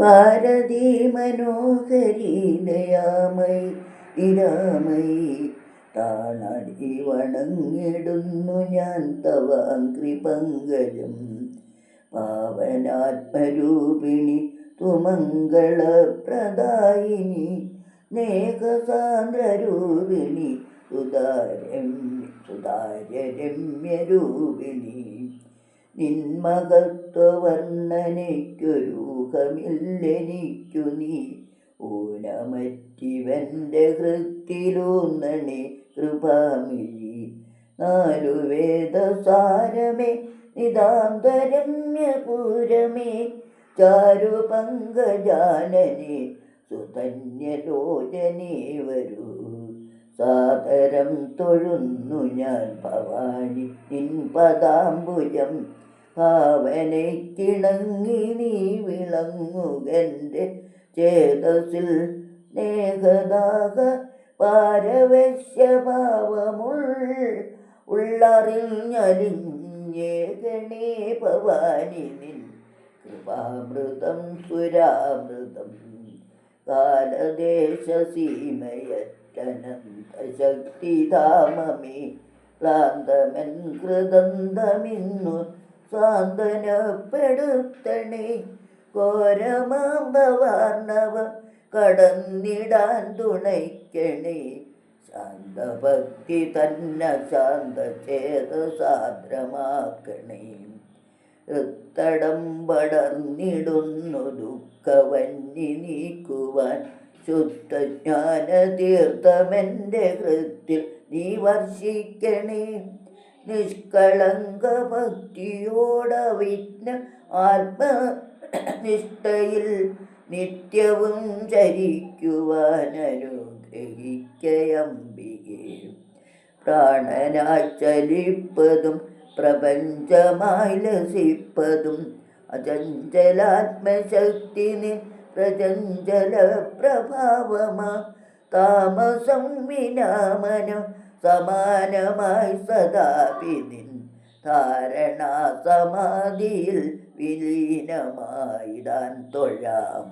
ഭാരതീ മനോഹരി ദയാമയി നിരാമയി താണടി വണങ്ങിടുന്നു ഞാൻ തവ കൃപങ്കജം. പാവനാത്മരൂപിണി തുമംഗളപ്രദായിനി സ്നേഹസാന്ദ്രരൂപിണി സുതാര്യരമ്യരൂപിണി. നിന്മഹത്വവർണ്ണനയ്ക്കൊരൂഹമില്ലെനിക്കു നീ ഊനമറ്റിവൻ്റെ ഹൃത്തിലൂന്നണി കൃപാമിഴി. നാലുവേദസാരമേ നിതാന്തരമ്യപൂരമേ ചാരുപങ്കജാനനെ സുധന്യലോചനേ വരൂ. സാദരം തൊഴുന്നു ഞാൻ ഭവാനി നിൻ പദാംബുജം. ഭാവനയ്ക്കിണങ്ങി നീ വിളങ്ങുകൻ്റെ ചേതസിൽ. സ്നേഹദാഹ ഉള്ളറിഞ്ഞലിഞ്ഞേകണേ ഭവാനി നിൻ കൃപാമൃതം സുരാമൃതം. കാലദേശസീമയറ്റനന്തശക്തിധാമമേ ക്ലാന്തമൻ കൃതന്തമിന്നു സാന്ത്വനപ്പെടുത്തണേ. ഘോരമാംബവാർണവ കടന്നിടാൻ തുണയ്ക്കണേ. ശാന്തഭക്തി തന്ന ശാന്തചേതസാദ്രമാക്കണേ. ഹൃത്തടം പടർന്നിടുന്നു ദുഃഖവന്നി നീക്കുവാൻ ശുദ്ധജ്ഞാനതീർത്ഥമെൻ്റെ ഹൃത്തിൽ നീ വർഷിക്കണേ. നിഷ്കളങ്ക ഭക്തിയോടവിഘ്ന ആത്മനിഷ്ഠയിൽ നിത്യവും ചരിക്കുവാൻ അനുഗ്രഹിക്കയംബികേ. പ്രാണനായി ചലിപ്പതും പ്രപഞ്ചമായി ലസിപ്പതും അചഞ്ചലാത്മശക്തി നിൻ പ്രചഞ്ചല പ്രഭാവമാ. താമസം വിനാമനം സമാനമായി സദാപി നിൻ ധാരണാ സമാധിയിൽ വിലീനമായിടാൻ തൊഴാം.